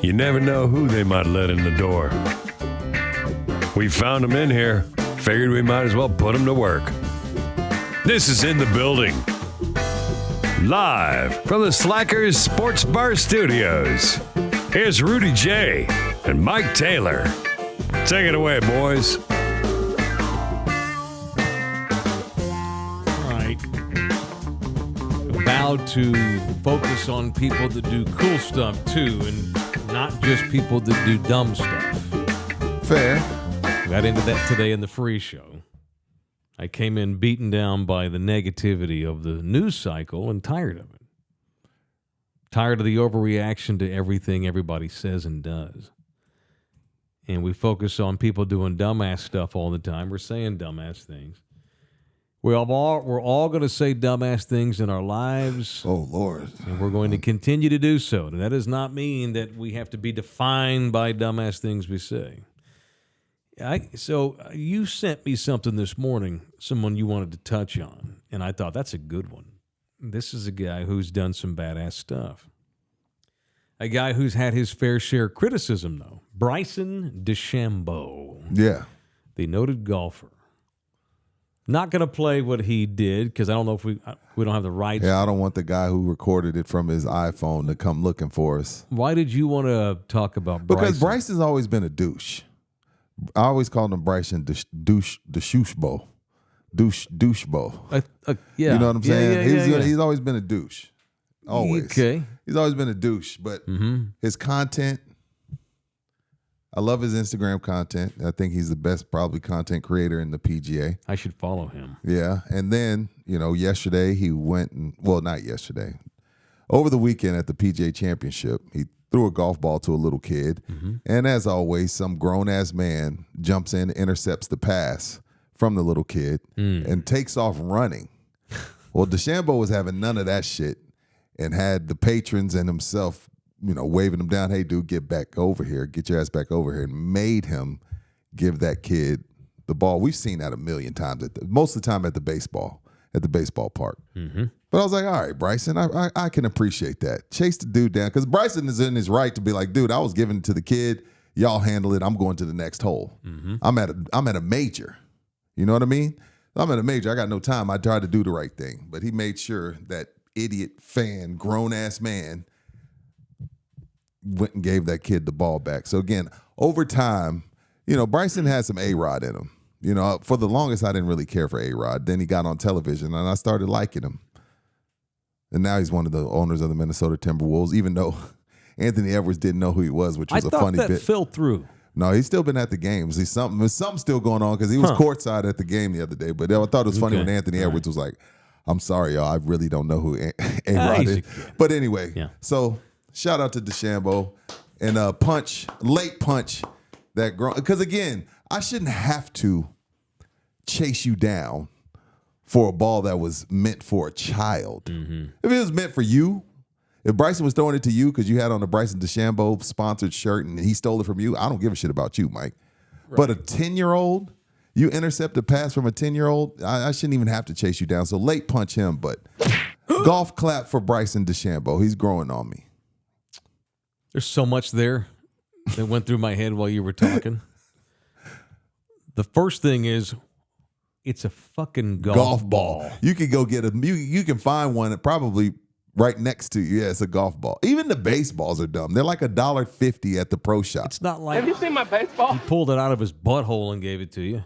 You never know who they might let in the door. We found them in here. Figured we might as well put them to work. This is In the Building. Live from the Slackers Sports Bar Studios. Here's Rudy Jay and Mike Taylor. Take it away, boys. All right. Vowed to focus on people that do cool stuff, too, and not just people that do dumb stuff. Fair. Got into that today in the free show. I came in beaten down by the negativity of the news cycle and tired of it. Tired of the overreaction to everything everybody says and does. And we focus on people doing dumbass stuff all the time. We're saying dumbass things. We're all going to say dumbass things in our lives. Oh, Lord. And we're going to continue to do so. And that does not mean that we have to be defined by dumbass things we say. So you sent me something this morning, someone you wanted to touch on, and I thought that's a good one. This is a guy who's done some badass stuff. A guy who's had his fair share of criticism, though. Bryson DeChambeau. Yeah. The noted golfer. Not going to play what he did because I don't know if we don't have the rights. Yeah, I don't want the guy who recorded it from his iPhone to come looking for us. Why did you want to talk about Bryson? Because Bryson's always been a douche. I always called him Bryson douchebo. Douchebo. Yeah. You know what I'm saying? Yeah. He's always been a douche. Always. Okay. He's always been a douche. But his content, I love his Instagram content. I think he's the best probably content creator in the PGA. I should follow him. Yeah. And then, yesterday he went not yesterday. Over the weekend at the PGA Championship, he threw a golf ball to a little kid. And as always, some grown-ass man jumps in, intercepts the pass from the little kid, and takes off running. Well, DeChambeau was having none of that shit and had the patrons and himself, waving him down, hey, dude, get back over here. Get your ass back over here. And made him give that kid the ball. We've seen that a million times, most of the time at the baseball park. But I was like, all right, Bryson, I can appreciate that. Chase the dude down. Because Bryson is in his right to be like, dude, I was giving it to the kid. Y'all handle it. I'm going to the next hole. I'm at a major. You know what I mean? I'm at a major. I got no time. I tried to do the right thing. But he made sure that idiot fan, grown-ass man, went and gave that kid the ball back. So, again, over time, Bryson had some A-Rod in him. For the longest, I didn't really care for A-Rod. Then he got on television, and I started liking him. And now he's one of the owners of the Minnesota Timberwolves, even though Anthony Edwards didn't know who he was, which was a funny bit. I thought that fell through. No, he's still been at the games. There's something still going on because he was courtside at the game the other day. But I thought it was funny when Anthony Edwards was like, I'm sorry, y'all. I really don't know who A-Rod is. But anyway, so shout out to DeChambeau and late punch that grown. Because, again, I shouldn't have to chase you down for a ball that was meant for a child. If it was meant for you, if Bryson was throwing it to you because you had on a Bryson DeChambeau sponsored shirt and he stole it from you, I don't give a shit about you, Mike. Right. But a 10-year-old, you intercept a pass from a 10-year-old, I shouldn't even have to chase you down. So late punch him, but golf clap for Bryson DeChambeau. He's growing on me. There's so much there that went through my head while you were talking. The first thing is, it's a fucking golf ball. You can go get you can find one probably right next to you. Yeah, it's a golf ball. Even the baseballs are dumb. They're like $1.50 at the pro shop. It's not like, have you seen my baseball? He pulled it out of his butthole and gave it to you,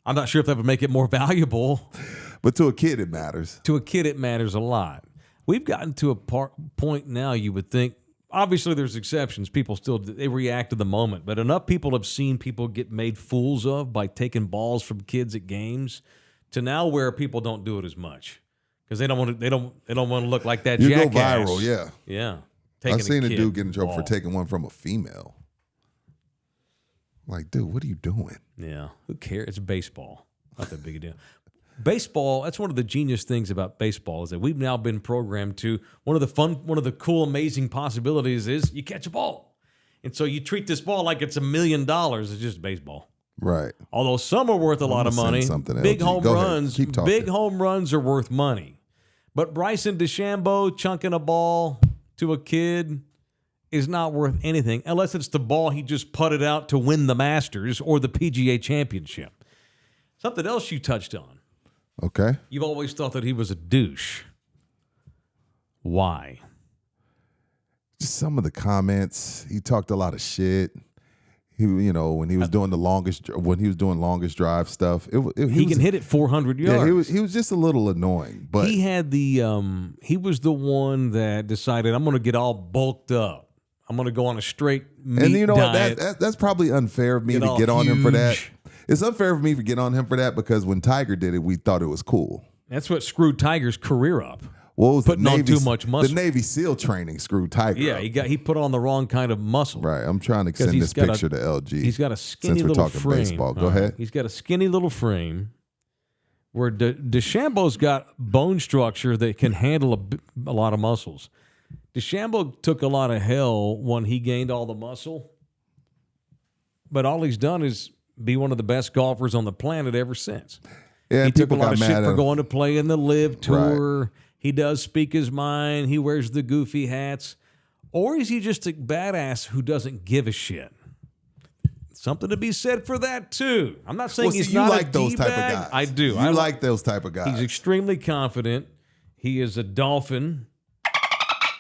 I'm not sure if that would make it more valuable. But to a kid, it matters. To a kid, it matters a lot. We've gotten to a point now, you would think, obviously there's exceptions. People they react to the moment. But enough people have seen people get made fools of by taking balls from kids at games to now where people don't do it as much. Because they don't want to look like that jackass. You go viral, yeah. Yeah. I've seen a dude get in trouble for taking one from a female. Like, dude, what are you doing? Yeah. Who cares? It's baseball. Not that big a deal. Baseball, that's one of the genius things about baseball is that we've now been programmed to one of the cool, amazing possibilities is you catch a ball. And so you treat this ball like it's $1 million. It's just baseball. Right. Although some are worth a lot of money. Big home runs. Big home runs are worth money. But Bryson DeChambeau chunking a ball to a kid is not worth anything unless it's the ball he just putted out to win the Masters or the PGA Championship. Something else you touched on. Okay. You've always thought that he was a douche. Why? Just some of the comments. He talked a lot of shit. He, when he was doing longest drive stuff, he can hit it 400 yards. Yeah, he was just a little annoying. But he had he was the one that decided, I'm going to get all bulked up. I'm going to go on a straight meat diet. That's probably unfair of me to get on him for that. It's unfair for me to get on him for that because when Tiger did it, we thought it was cool. That's what screwed Tiger's career up. What was putting on too much muscle? The Navy SEAL training screwed Tiger up. He put on the wrong kind of muscle. Right. I'm trying to send this picture to LG. He's got a skinny since we're little talking frame. baseball. Go ahead. He's got a skinny little frame where DeChambeau's got bone structure that can handle a lot of muscles. DeChambeau took a lot of hell when he gained all the muscle, but all he's done is be one of the best golfers on the planet ever since. Yeah, he took a lot of shit for him. going to play in the Live Tour. Right. He does speak his mind. He wears the goofy hats. Or is he just a badass who doesn't give a shit? Something to be said for that, too. I'm not saying he's not like a those type of D-bag. guys. I do. I like those type of guys. He's extremely confident. He is a dolphin.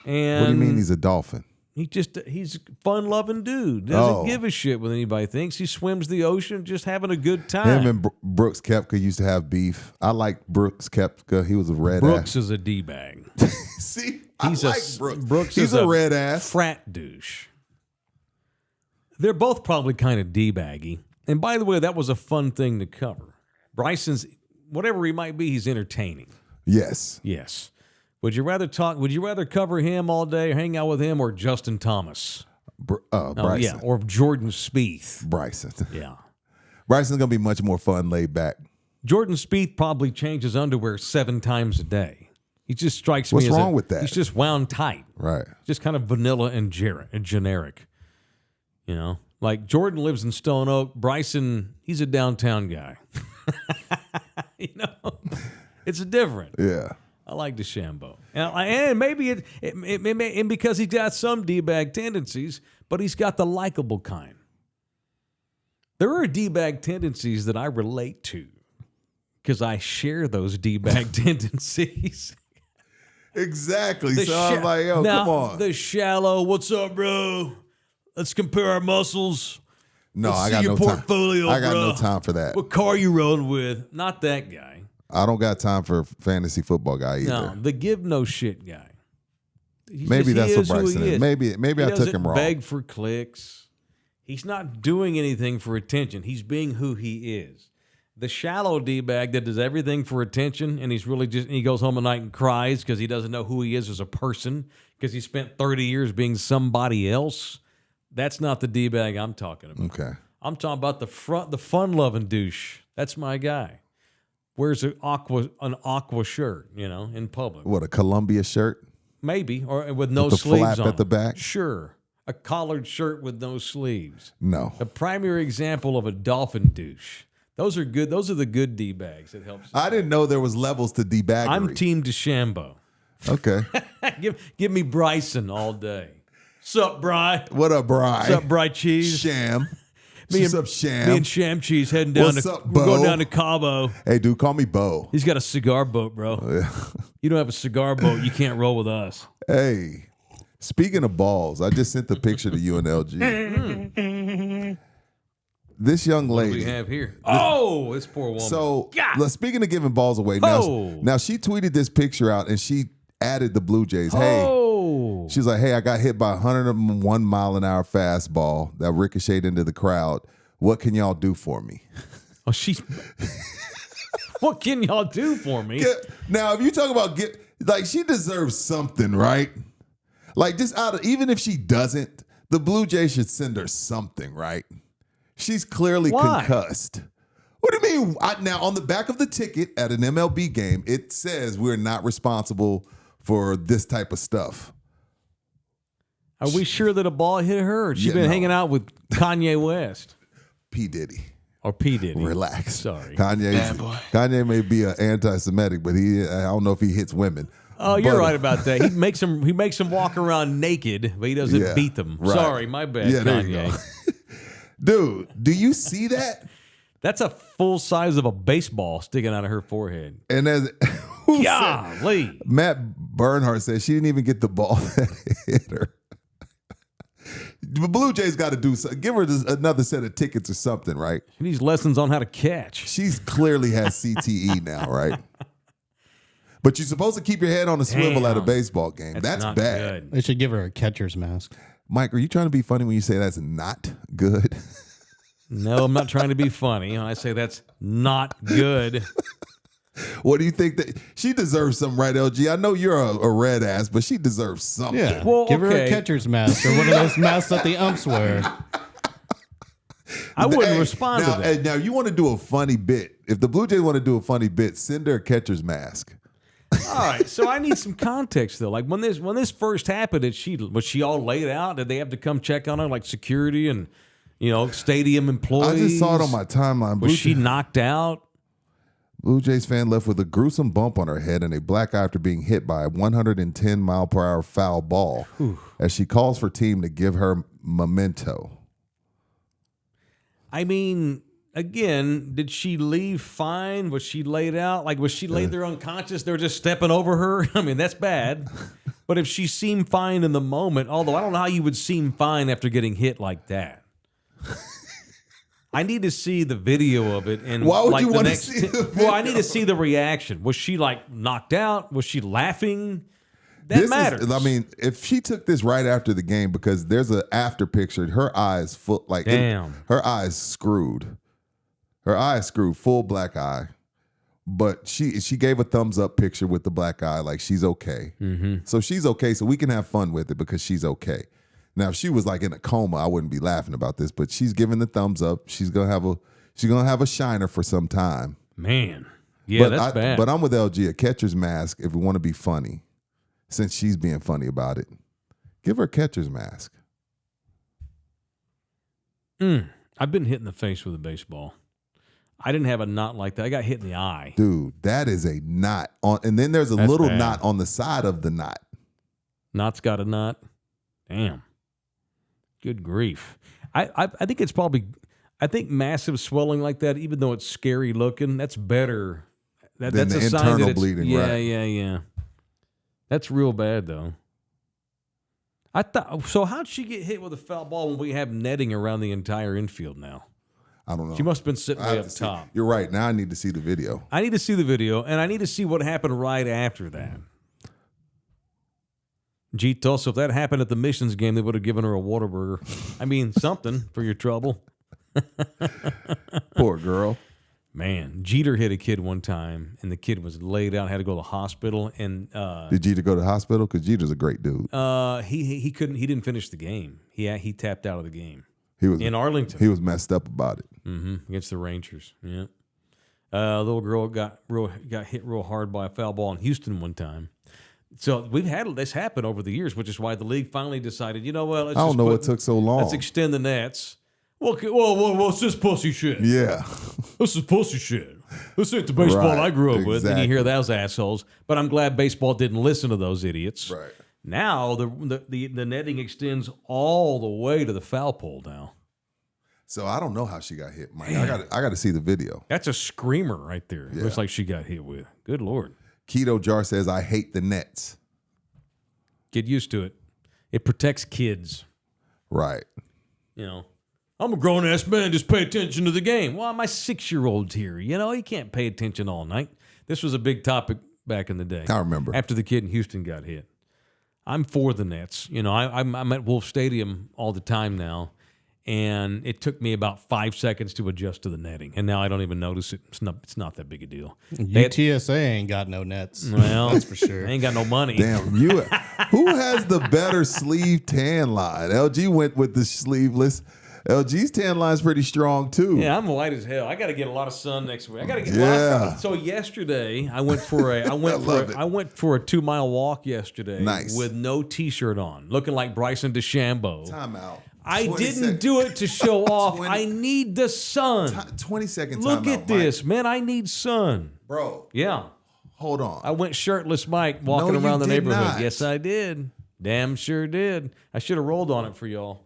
And what do you mean he's a dolphin? He's a fun-loving dude. Doesn't give a shit what anybody thinks. He swims the ocean just having a good time. Him and Brooks Koepka used to have beef. I like Brooks Koepka. He was a red Brooks ass. is a D-bag. See, He's I like Brooks. Brooks He's is a red ass. Frat douche. They're both probably kind of D-baggy. And by the way, that was a fun thing to cover. Bryson's, whatever he might be, he's entertaining. Yes. Yes. Would you rather cover him all day, or hang out with him, or Justin Thomas? Bryson. Yeah, or Jordan Spieth. Bryson. Yeah. Bryson's going to be much more fun, laid back. Jordan Spieth probably changes underwear 7 times a day. He just strikes me What's as wrong with that? He's just wound tight. Right. Just kind of vanilla and generic. Like Jordan lives in Stone Oak. Bryson, he's a downtown guy. It's different. Yeah. I like DeChambeau. And maybe it because he's got some D-bag tendencies, but he's got the likable kind. There are D-bag tendencies that I relate to because I share those D-bag tendencies. Exactly. So I'm like, come on. The shallow, what's up, bro? Let's compare our muscles. No, Let's I see got your no time. portfolio, I got bro. no time for that. What car you rolling with? Not that guy. I don't got time for fantasy football guy either. No, the give no shit guy. Maybe that's what Bryson is. Maybe I took him wrong. Beg for clicks. He's not doing anything for attention. He's being who he is. The shallow D-bag that does everything for attention, and he goes home at night and cries because he doesn't know who he is as a person because he spent 30 years being somebody else. That's not the D-bag I'm talking about. Okay. I'm talking about the fun-loving douche. That's my guy. Wears an aqua shirt, in public. What, a Columbia shirt? Maybe, or with no With the sleeves flap on. at the back? Sure. A collared shirt with no sleeves. No. A primary example of a dolphin douche. Those are good. Those are the good D-bags that helps. I didn't know there was levels to D-baggery. I'm Team DeChambeau. Okay. give me Bryson all day. Sup, Bry? What up, Bry? Sup, Bry Cheese? Sham. What's up, Sham? Me and Sham Cheese heading down What's up, we're Bo? going down to Cabo. Hey, dude, call me Bo. He's got a cigar boat, bro. Yeah. You don't have a cigar boat, you can't roll with us. Hey, speaking of balls, I just sent the picture to you and LG. This young lady. What do we have here? Oh, this poor woman. So, speaking of giving balls away, now she tweeted this picture out and she added the Blue Jays. Hey, she's like, hey, I got hit by a 101 mile an hour fastball that ricocheted into the crowd. What can y'all do for me? Oh, what can y'all do for me? Now, if you talk about she deserves something, right? Like just even if she doesn't, the Blue Jays should send her something, right? She's clearly concussed. What do you mean? Now, on the back of the ticket at an MLB game, it says we're not responsible for this type of stuff. Are we sure that a ball hit her? Or she been hanging out with Kanye West? P. Diddy. Or P. Diddy. Relax. Sorry. Kanye may be an anti-Semitic, but I don't know if he hits women. Oh, you're But- right about that. He makes them walk around naked, but he doesn't Yeah, beat them. right. Sorry, my bad, Yeah, there you Kanye. go. Dude, do you see that? That's a full size of a baseball sticking out of her forehead. And as who said- Golly. Matt Bernhardt said she didn't even get the ball that hit her. The Blue Jays got to do something. Give her another set of tickets or something, right? She needs lessons on how to catch. She's clearly has CTE now, right? But you're supposed to keep your head on a swivel at a Damn. baseball game. That's not bad. good. They should give her a catcher's mask. Mike, are you trying to be funny when you say that's not good? No, I'm not trying to be funny. I say that's not good. What do you think that she deserves something, right, LG? I know you're a red ass, but she deserves something. Yeah. Well, give her okay. a catcher's mask or one of those masks that the umps wear. I wouldn't Hey, respond now, to that. hey, now you want to do a funny bit. If the Blue Jays want to do a funny bit, send her a catcher's mask. All right, so I need some context though. Like when this first happened, was she all laid out? Did they have to come check on her, like security and stadium employees? I just saw it on my timeline. Was she knocked out? Blue Jays fan left with a gruesome bump on her head and a black eye after being hit by a 110-mile-per-hour foul ball as she calls for team to give her memento. I mean, again, did she leave fine? Was she laid out? Like, was she laid there unconscious? They're just stepping over her? I mean, that's bad. But if she seemed fine in the moment, although I don't know how you would seem fine after getting hit like that. I need to see the video of it. And Why would like you the want to next see the Well, I need video? to see the reaction. Was she like knocked out? Was she laughing? That matters. I mean, if she took this right after the game, because there's an after picture, her eyes full, like Damn. her eyes screwed. Her eyes screwed, full black eye. But she gave a thumbs up picture with the black eye, like she's okay. Mm-hmm. So she's okay. So we can have fun with it because she's okay. Now, if she was like in a coma, I wouldn't be laughing about this. But she's giving the thumbs up. She's gonna have a shiner for some time. Man. Yeah, that's bad. But I'm with LG. A catcher's mask if we want to be funny, since she's being funny about it. Give her a catcher's mask. I've been hit in the face with a baseball. I didn't have a knot like that. I got hit in the eye. Dude, that is a knot on, and then there's a That's little bad. knot on the side of the knot. Knot's got a knot. Damn. Good grief. I think it's probably, I think massive swelling like that, even though it's scary looking, that's better. Than That's the a sign internal that it's, bleeding, yeah, right. yeah. That's real bad though. I thought so. How'd she get hit with a foul ball when we have netting around the entire infield now? I don't know. She must have been sitting I way have up to see- top. You're right. Now I need to see the video. I need to see the video, and I need to see what happened right after that. Gee, Tulsa, if that happened at the Missions game, they would have given her a Whataburger. I mean, something for your trouble. Poor girl. Man, Jeter hit a kid one time, and the kid was laid out, had to go to the hospital, and Did Jeter go to the hospital? Because Jeter's a great dude. he couldn't. He didn't finish the game. He tapped out of the game He was in Arlington. He was messed up about it. Against the Rangers. Yeah, little girl got hit real hard by a foul ball in Houston one time. So we've had this happen over the years, which is why the league finally decided, you know what? I don't know what took so long. Let's extend the nets. Well, what's this pussy shit? Yeah. This is pussy shit. This ain't the baseball Right, I grew up with. And you exactly. hear those assholes. But I'm glad baseball didn't listen to those idiots. Right. Now the netting extends all the way to the foul pole now. So I don't know how she got hit, Mike. I got to see the video. That's a screamer right there. Yeah. Looks like she got hit with. Good Lord. Keto Jar says, I hate the Nets. Get used to it. It protects kids. Right. You know, I'm a grown ass man. Just pay attention to the game. Well, my 6-year-old's here. You know, he can't pay attention all night. This was a big topic back in the day. I remember. After the kid in Houston got hit. I'm for the Nets. You know, I'm at Wolf Stadium all the time now, and it took me about 5 seconds to adjust to the netting, and now I don't even notice it. It's not that big a deal. UTSA ain't got no nets. Well, That's for sure. I ain't got no money. Damn, who has the better sleeve tan line? LG went with the sleeveless. LG's tan line's pretty strong too. Yeah, I'm white as hell. I got to get a lot of sun next week. I got to get. Yeah. So yesterday, I went for a I went for a 2-mile walk yesterday. Nice. With no t-shirt on, looking like Bryson DeChambeau. Time out. I 20 didn't sec- do it to show off. 20 I need the sun. 20-second time Look out, at this, man. I need sun. Bro. Yeah. Hold on. I went shirtless Mike walking you around the did neighborhood. not. Yes, I did. Damn sure did. I should have rolled on it for y'all.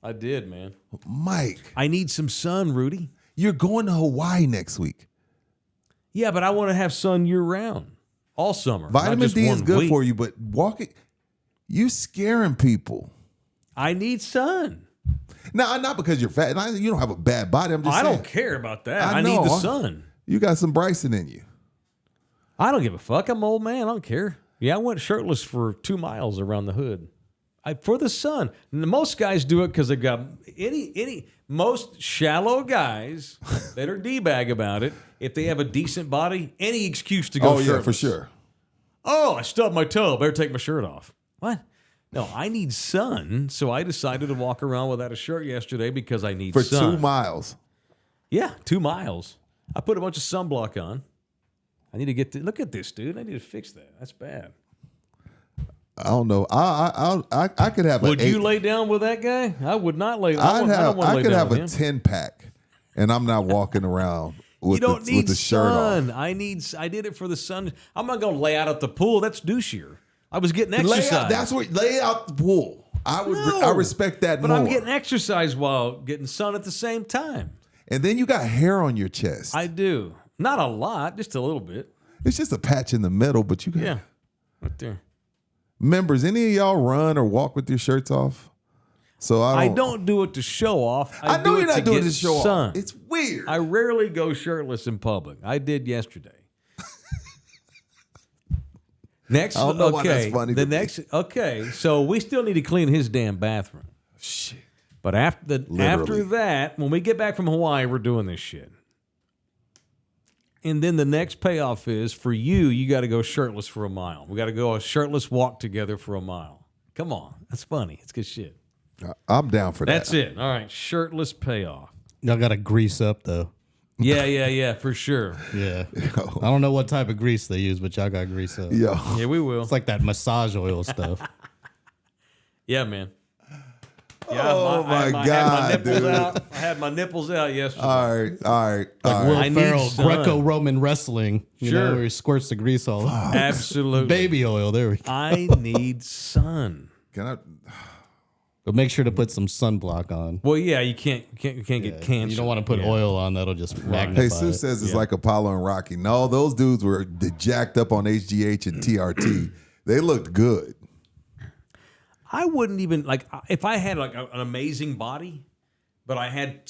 I did, man. Mike, I need some sun, Rudy. you're going to Hawaii next week. Yeah, but I want to have sun year round, all summer. not Vitamin just D is one good week. for you, but walking, you scaring people. I need sun. Now, not because you're fat. You don't have a bad body. I'm just I saying. don't care about that. I I need know. the sun. You got some Bryson in you. I don't give a fuck. I'm an old man. I don't care. Yeah, I went shirtless for 2 miles around the hood. For the sun. And most guys do it because they've got most shallow guys that are D-bag about it. If they have a decent body, any excuse to go Oh, shirtless. yeah, for sure. Oh, I stubbed my toe. Better take my shirt off. What? No, I need sun. So I decided to walk around without a shirt yesterday because I need For sun. 2 miles. Yeah, 2 miles. I put a bunch of sunblock on. I need to get to look at this, dude. I need to fix that. That's bad. I don't know. I could have Would an 8. you lay down with that guy? I would not lay. I don't want to I lay could down have with a him. 10-pack, and I'm not walking around with You don't the, need with the shirt sun. off. I did it for the sun. I'm not going to lay out at the pool. That's douchier. I was getting Lay exercise. out, that's what lay out the pool. I would. No, I respect that but more. I'm getting exercise while getting sun at the same time. And then you got hair on your chest. I do. Not a lot, just a little bit. It's just a patch in the middle, but you got Yeah, right there. members. Any of y'all run or walk with your shirts off? So I don't do it to show off. I know do you're it not doing get it to show sun. off. It's weird. I rarely go shirtless in public. I did yesterday. Next, I don't know why that's funny The to me. next, okay. So we still need to clean his damn bathroom. Shit. But after Literally. that, when we get back from Hawaii, we're doing this shit. And then the next payoff is for you. You got to go shirtless for a mile. We got to go a shirtless walk together for a mile. Come on, that's funny. It's good shit. I'm down for that. That's it. All right, shirtless payoff. Y'all got to grease up though. Yeah, for sure. Yeah. I don't know what type of grease they use, but y'all got to grease up. Yo. Yeah, we will. It's like that massage oil stuff. Yeah, man. Yeah, Oh, my God, dude. I had my nipples out yesterday. All right. Like All Will right. I need Ferrell, sun. Greco-Roman wrestling. You know, Sure. where he squirts the grease all over. Absolutely. Baby oil. There we go. I need sun. Can I? But make sure to put some sunblock on. Well, yeah, you can't get cancer. You don't want to put Yeah. oil on. That'll just magnify Jesus it. says it's like Apollo and Rocky. No, those dudes were jacked up on HGH and TRT. They looked good. I wouldn't even like if I had like an amazing body, but I had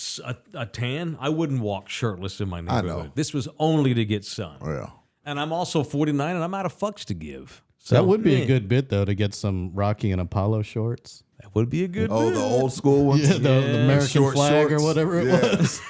a tan. I wouldn't walk shirtless in my know. neighborhood. This was only to get sun. Well, And I'm also 49, and I'm out of fucks to give. So That would be yeah, a good bit, though, to get some Rocky and Apollo shorts. That would be a good. oh, bit. the old school ones. Yeah, the American Short flag shorts. or whatever it Yeah. was.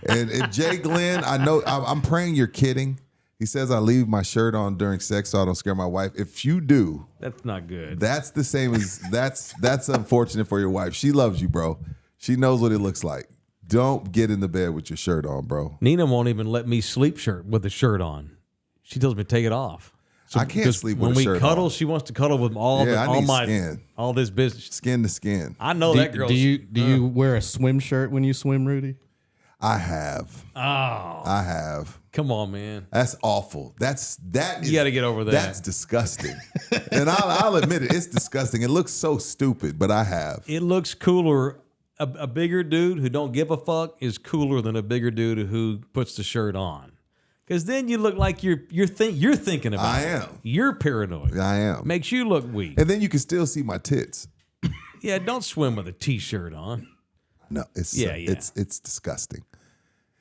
And Jay Glenn, I know. I'm praying you're kidding. He says I leave my shirt on during sex so I don't scare my wife. If you do, That's not good. that's the same as that's unfortunate for your wife. She loves you, bro. She knows what it looks like. Don't get in the bed with your shirt on, bro. Nina won't even let me sleep with the shirt on. She tells me to take it off. I can't 'cause sleep with when a we shirt cuddle. on. She wants to cuddle with all Yeah, I all need my skin. all this business. Skin to skin. I know that girl. Do you wear a swim shirt when you swim, Rudy? I have. Oh, I have. come on, man. That's awful. that is. You got to get over that. That's disgusting. And I'll admit it. It's disgusting. It looks so stupid, but I have. It looks cooler. A bigger dude who don't give a fuck is cooler than a bigger dude who puts the shirt on. Because then you look like you're thinking about I it. am. You're paranoid. I am. Makes you look weak. And then you can still see my tits. Yeah, don't swim with a t-shirt on. No, it's Yeah. it's disgusting.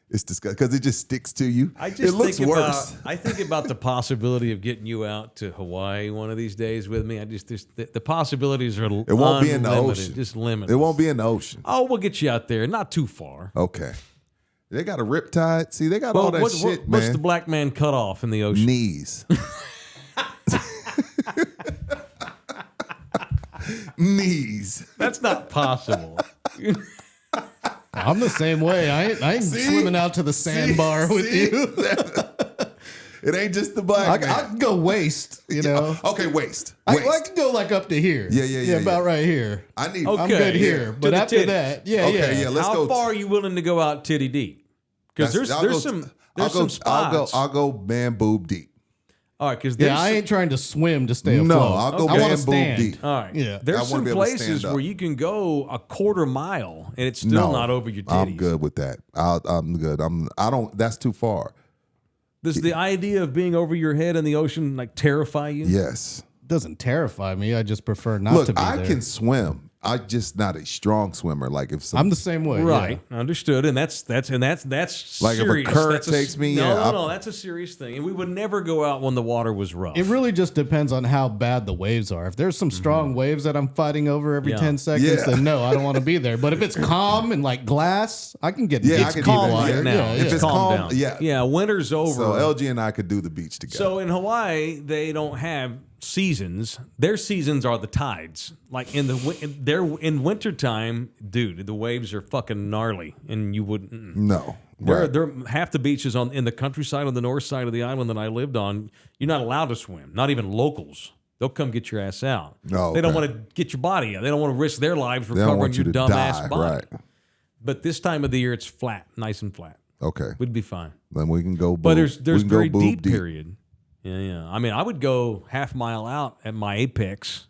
It's disgusting because it just sticks to you. I just it looks think worse. I think about the possibility of getting you out to Hawaii one of these days with me. The possibilities are It won't be in the unlimited, ocean. just limited. It won't be in the ocean. Oh, we'll get you out there, not too far. Okay. They got a riptide. See, they got all that shit, what's man. the black man cut off in the ocean? Knees. Knees. That's not possible. I'm the same way. I ain't swimming out to the sandbar with you. It ain't just the black man. I can go waist, you know. Okay, waist. I Waist. can go like up to here. Yeah, about right here. I need. Okay. I'm good yeah. here. To But the after titties. that, Okay, yeah, let's How go. far are you willing to go out titty deep? Because I'll there's go- some I'll go spots. man boob deep. All right, because Yeah, I ain't trying to swim to stay afloat. No, I'll go I want to bamboo stand. deep. all right. Yeah. There's I wanna some be able to places stand up. where you can go a quarter mile and it's still not over your titties. I'm good with that. I'm good. I don't. That's too far. Does the idea of being over your head in the ocean like terrify you? Yes. Doesn't terrify me. I just prefer not Look, to be I there. can swim. I'm just not a strong swimmer. Like if some, I'm the same way. Right, Yeah. understood, and that's like serious. if a current That's takes me, no, that's a serious thing, and we would never go out when the water was rough. It really just depends on how bad the waves are. If there's some strong waves that I'm fighting over every Yeah. 10 seconds, Yeah. then no, I don't want to be there. But if it's calm and like glass, I can get Yeah, I it's can calm do that. water. right now. Yeah, If yeah. it's calm calm, down. yeah. yeah, winter's over. So LG and I could do the beach together. So in Hawaii, they don't have seasons. Their seasons are the tides. Like in in wintertime, dude, the waves are fucking gnarly, and you wouldn't. no, right. There half the beaches in the countryside on the north side of the island that I lived on. You're not allowed to swim. Not even locals. They'll come get your ass out. Oh, They don't okay. want to get your body out. They don't want to risk their lives They don't recovering want you your to dumb die, ass body. right? But this time of the year, it's flat, nice and flat. Okay, We'd be fine. then we can go. But we there's can go very boob deep period. Yeah, yeah. I mean, I would go half mile out at my apex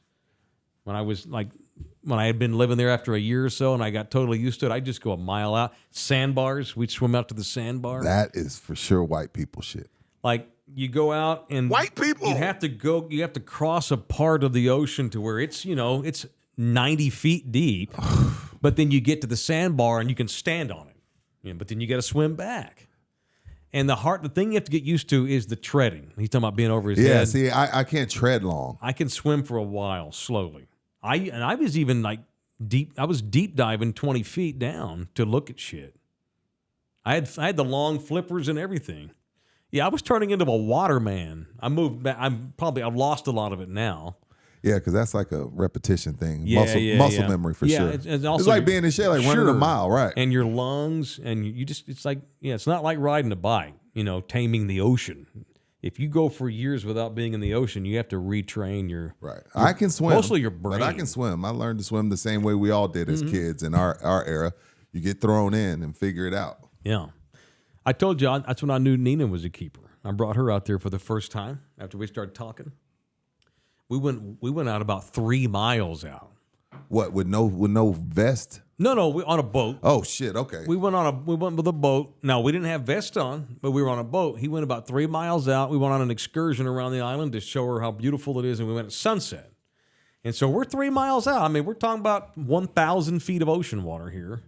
when I had been living there after a year or so, and I got totally used to it. I'd just go a mile out. Sandbars, we'd swim out to the sandbar. That is for sure white people shit. Like you go out and White people! You have to cross a part of the ocean to where it's 90 feet deep, but then you get to the sandbar and you can stand on it. But then you got to swim back. And the thing you have to get used to is the treading. He's talking about being over his Yeah, head. see, I can't tread long. I can swim for a while slowly. I was even like deep. I was deep diving 20 feet down to look at shit. I had the long flippers and everything. Yeah, I was turning into a water man. I moved back. I've lost a lot of it now. Yeah, because that's like a repetition thing. Yeah, muscle memory for Yeah, sure. it's also like being in shape, like running a mile, right? And your lungs, and it's like, it's not like riding a bike, taming the ocean. If you go for years without being in the ocean, you have to retrain your Right. I can swim. mostly your brain. But I can swim. I learned to swim the same way we all did as kids in our era. You get thrown in and figure it out. Yeah. I told you that's when I knew Nina was a keeper. I brought her out there for the first time after we started talking. We went out about 3 miles out. What, with no vest? No, on a boat. Oh shit, okay. We went with a boat. Now we didn't have vests on, but we were on a boat. He went about 3 miles out. We went on an excursion around the island to show her how beautiful it is, and we went at sunset. And so we're 3 miles out. I mean, we're talking about 1,000 feet of ocean water here.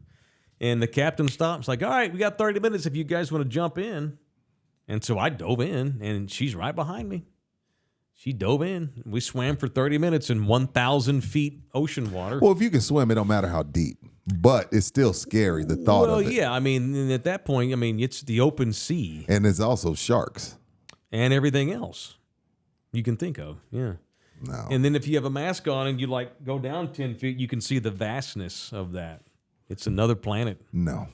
And the captain stops, like, all right, we got 30 minutes if you guys want to jump in. And so I dove in, and she's right behind me. She dove in. We swam for 30 minutes in 1,000 feet ocean water. Well, if you can swim, it don't matter how deep. But it's still scary, the thought of it. Well, yeah. I mean, at that point, it's the open sea. And there's also sharks. And everything else you can think of. Yeah. No. And then if you have a mask on and you go down 10 feet, you can see the vastness of that. It's another planet. No.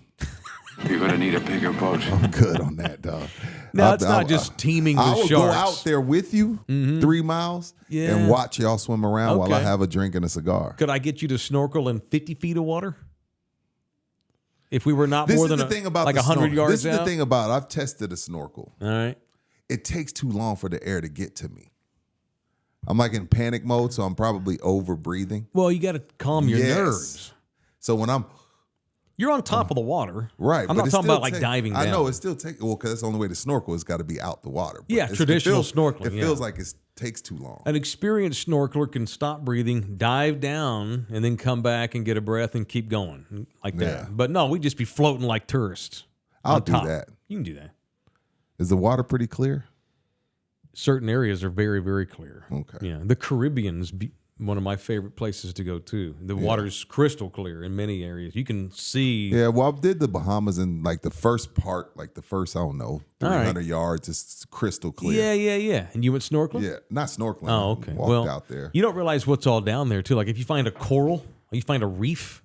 You're gonna need a bigger boat. I'm good on that, dog. No, it's not just teeming with I will sharks. go out there with you 3 miles Yeah. and watch y'all swim around while I Okay. have a drink and a cigar. Could I get you to snorkel in 50 feet of water? If we were not This more is than the thing about like the 100 snorkel. yards This is out? the thing about it. I've tested a snorkel. All right. It takes too long for the air to get to me. I'm like in panic mode, so I'm probably over breathing. Well, you got to calm your Yes. nerves. So when I'm You're on top of the water. right, I'm but not it talking still about like take- diving down. I know it's still taking because that's the only way to snorkel. It's got to be out the water. But Yeah, it traditional feels- snorkeling, It yeah. feels like it takes too long. An experienced snorkeler can stop breathing, dive down, and then come back and get a breath and keep going like that. Yeah. But no, we'd just be floating like tourists. I'll on do top. that. You can do that. Is the water pretty clear? Certain areas are very, very clear. Okay. Yeah, the Caribbean's one of my favorite places to go to. The water's crystal clear in many areas. You can see. Yeah, well, I did the Bahamas in like the first part, like the first, I don't know, 300 yards. It's crystal clear. Yeah. And you went snorkeling? Yeah, not snorkeling. Oh, I okay. Walked Well, out there. you don't realize what's all down there, too. Like if you find a coral, or you find a reef,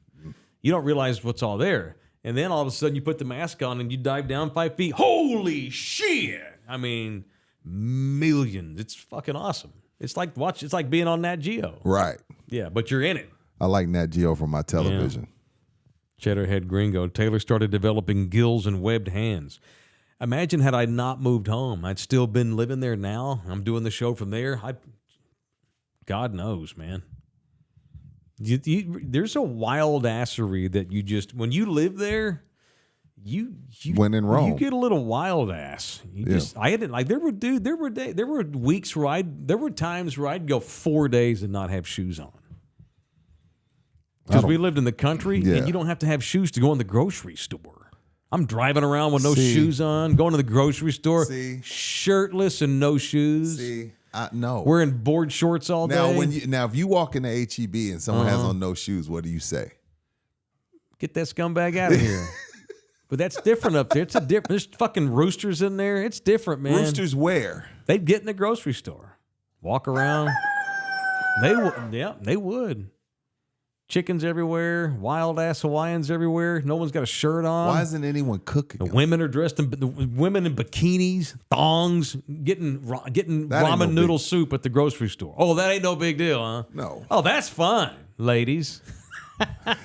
you don't realize what's all there. And then all of a sudden you put the mask on and you dive down 5 feet. Holy shit! I mean, millions. It's fucking awesome. It's like being on Nat Geo. Right. Yeah, but you're in it. I like Nat Geo from my television. Cheddarhead Gringo. Taylor started developing gills and webbed hands. Imagine had I not moved home. I'd still been living there now. I'm doing the show from there. God knows, man. There's a wild assery that you just, when you live there, you when in Rome, you get a little wild ass. I had it like there were weeks where there were times where I'd go 4 days and not have shoes on. Because we lived in the country and you don't have to have shoes to go in the grocery store. I'm driving around with no shoes on, going to the grocery store, shirtless and no shoes. No. Wearing board shorts all day. Now, if you walk into HEB and someone has on no shoes, what do you say? Get that scumbag out of here. But that's different up there. It's a different. There's fucking roosters in there. It's different, man. Roosters where? They'd get in the grocery store, walk around. They would. Chickens everywhere, wild ass Hawaiians everywhere. No one's got a shirt on. Why isn't anyone cooking? The women are dressed in women in bikinis, thongs, getting ramen noodle soup at the grocery store. Oh, that ain't no big deal, huh? No. Oh, that's fine, ladies.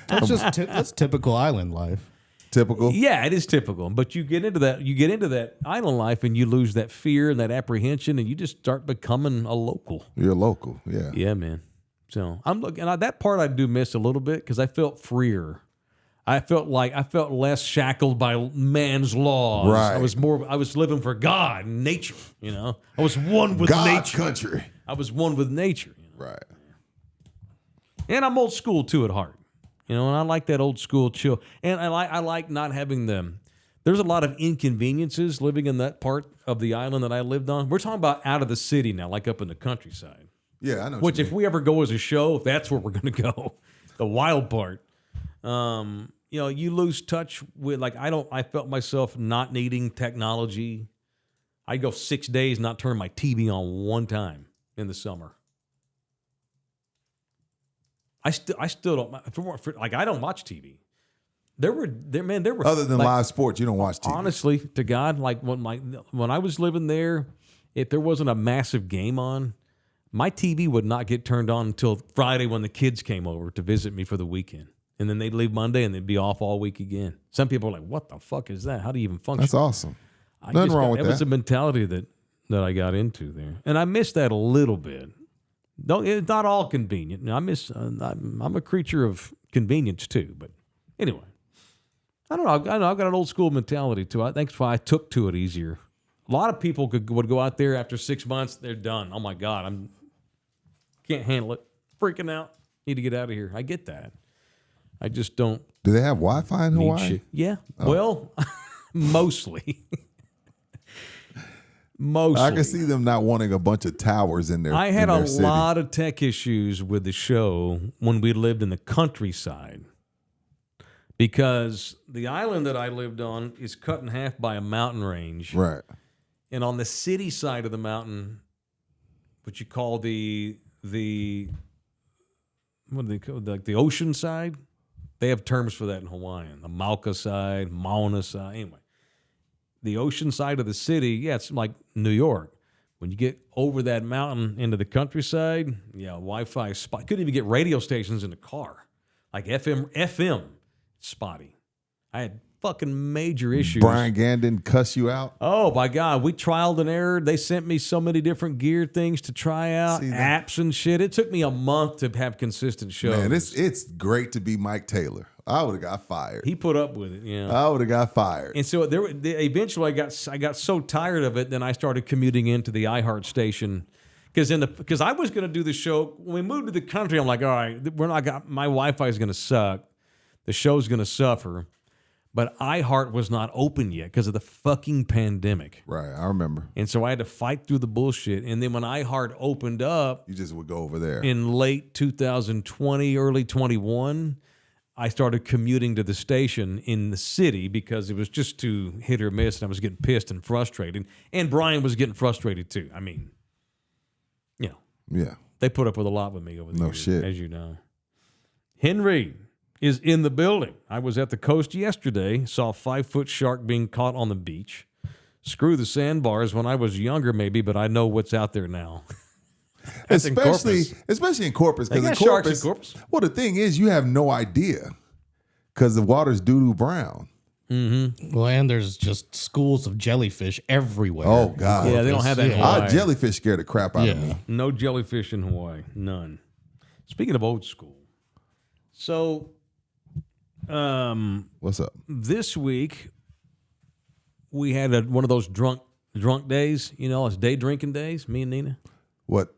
That's typical island life. Typical. Yeah, it is typical. But you get into that island life and you lose that fear and that apprehension and you just start becoming a local. You're local, yeah. Yeah, man. So I'm looking at that part. I do miss a little bit because I felt freer. I felt less shackled by man's laws. Right. I was living for God and nature. You know, I was one with God's nature. country. I was one with nature. You know? Right. And I'm old school too at heart. You know, and I like that old school chill. And I like not having them. There's a lot of inconveniences living in that part of the island that I lived on. We're talking about out of the city now, like up in the countryside. Yeah, I know. Which, if we ever go as a show, that's where we're going to go. The wild part. You know, you lose touch with, like, I felt myself not needing technology. I'd go 6 days not turn my TV on one time in the summer. I still don't, like, I don't watch TV. There were other than like, live sports, you don't watch TV. Honestly, to God, like when I was living there, if there wasn't a massive game on, my TV would not get turned on until Friday when the kids came over to visit me for the weekend. And then they'd leave Monday and they'd be off all week again. Some people are like, what the fuck is that? How do you even function? That's awesome. Nothing wrong with that. That was a mentality that I got into there. And I miss that a little bit. It's not all convenient. I'm a creature of convenience too. But anyway, I don't know. I've got an old school mentality too. I think that's why I took to it easier. A lot of people would go out there after 6 months. They're done. Oh my God, can't handle it. Freaking out. Need to get out of here. I get that. I just don't. Do they have Wi-Fi in Hawaii? Shit. Yeah. Oh. Well, mostly. Mostly. I can see them not wanting a bunch of towers in there. I had a lot of tech issues with the show when we lived in the countryside because the island that I lived on is cut in half by a mountain range. Right. And on the city side of the mountain, what you call the what do they call, like the ocean side? They have terms for that in Hawaiian. The Mauka side, Mauna side. Anyway, the ocean side of the city, yeah, it's like New York. When you get over that mountain into the countryside, yeah, Wi-Fi spot. Couldn't even get radio stations in the car. Like FM, spotty. I had fucking major issues. Brian Gann didn't cuss you out? Oh, my God. We trialed and errored. They sent me so many different gear things to try out, apps and shit. It took me a month to have consistent shows. Man, it's great to be Mike Taylor. I would have got fired. He put up with it, yeah. I would have got fired. And so eventually I got so tired of it, then I started commuting into the iHeart station. Because I was going to do the show. When we moved to the country, I'm like, all right, my Wi-Fi is going to suck. The show's going to suffer. But iHeart was not open yet because of the fucking pandemic. Right, I remember. And so I had to fight through the bullshit. And then when iHeart opened up, you just would go over there. In late 2020, early 21, I started commuting to the station in the city because it was just too hit or miss, and I was getting pissed and frustrated. And Brian was getting frustrated too. I mean, you know. Yeah. They put up with a lot with me over the years, shit. as you know. Henry is in the building. I was at the coast yesterday, saw a 5-foot shark being caught on the beach. Screw the sandbars when I was younger, maybe, but I know what's out there now. especially in Corpus. They got sharks in Corpus. Well, the thing is, you have no idea because the water's doo-doo brown. Well, and there's just schools of jellyfish everywhere. Oh, God. Yeah, they don't have that in Hawaii. Jellyfish scared the crap out of me. No jellyfish in Hawaii. None. Speaking of old school. So, What's up? this week, we had one of those drunk days. You know, it's day drinking days, me and Nina. What?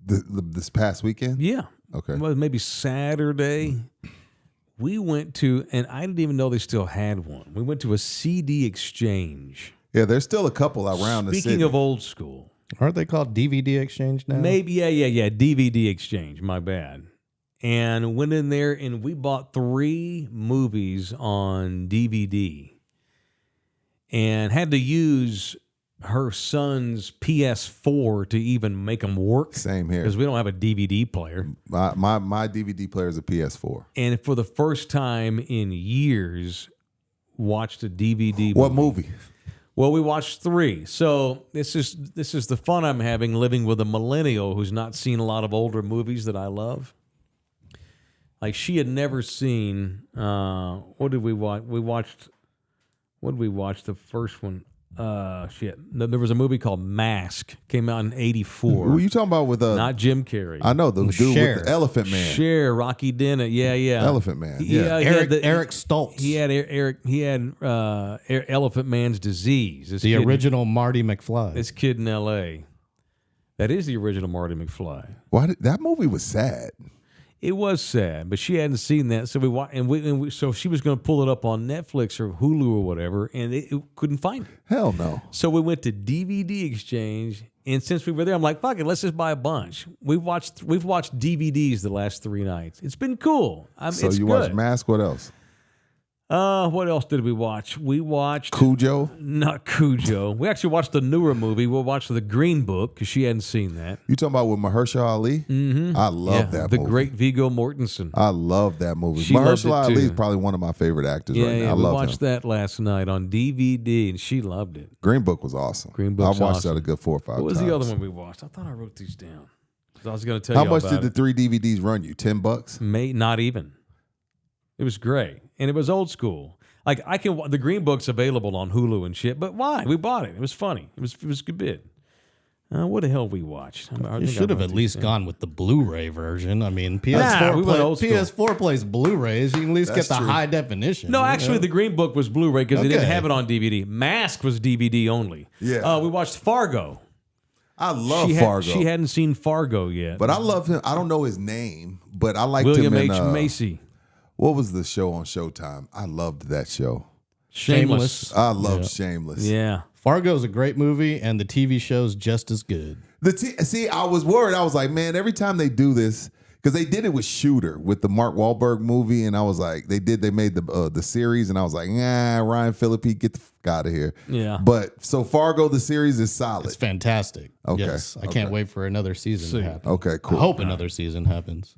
This past weekend? Yeah. Okay. Well, maybe Saturday. We went to, and I didn't even know they still had one. We went to a CD exchange. Yeah, there's still a couple around the city. Speaking of old school. Aren't they called DVD exchange now? Maybe, yeah. DVD exchange, my bad. And went in there and we bought 3 movies on DVD and had to use her son's PS4 to even make them work. Same here. Because we don't have a DVD player. My DVD player is a PS4. And for the first time in years, watched a DVD What movie? Well, we watched 3. So this is the fun I'm having living with a millennial who's not seen a lot of older movies that I love. Like she had never seen. What did we watch? What did we watch? The first one. Shit. There was a movie called Mask. Came out in '84. Who are you talking about with Not Jim Carrey. I know the dude Cher. with the Elephant Man. Cher, Rocky Dennett. Yeah. Elephant Man. He Yeah. had Eric Stoltz. He had Eric. He had Elephant Man's disease. The original Marty McFly. This kid in L.A. That is the original Marty McFly. That movie was sad. It was sad, but she hadn't seen that, so so she was going to pull it up on Netflix or Hulu or whatever, and it couldn't find it. Hell no. So we went to DVD exchange, and since we were there, I'm like, fuck it, let's just buy a bunch. We've watched DVDs the last 3 nights. It's been cool. So it's you good. watched Mask? What else? What else did we watch? We watched Cujo? Not Cujo. We actually watched the newer movie. We'll watch The Green Book because she hadn't seen that. You talking about with Mahershala Ali? Mm-hmm. I love that the movie. great Viggo Mortensen. I love that movie. She loved it, Mahershala Ali is too. probably one of my favorite actors right now. I we love watched him. that last night on DVD, and she loved it. Green Book was awesome. Green Book's I've watched awesome. that a good 4 or 5 times. What was the other one we watched? I thought I wrote these down. I was going to tell How you much about did the 3 DVDs run you? $10? Not even. It was great, and it was old school. Like the Green Book's available on Hulu and shit. But why? We bought it. It was funny. It was a good bit. What the hell we watched? You should have at least gone with the Blu-ray version. I mean, we went old school. PS4 plays Blu-rays. You can at least That's get the true. high definition. No, actually, the Green Book was Blu-ray because they didn't Okay. have it on DVD. Mask was DVD only. Yeah. We watched Fargo. I love She Fargo. She hadn't seen Fargo yet. But I love him. I don't know his name, but I liked William him in H. Macy. what was the show on Showtime? I loved that show. Shameless. I loved Shameless. Yeah. Fargo's a great movie, and the TV show's just as good. See, I was worried. I was like, man, every time they do this, because they did it with Shooter, with the Mark Wahlberg movie, and I was like, they made the series, and I was like, Ryan Phillippe, get the fuck out of here. Yeah. But so Fargo, the series is solid. It's fantastic. Okay, Yes, I can't wait for another season to happen. Okay, I cool. hope another season happens.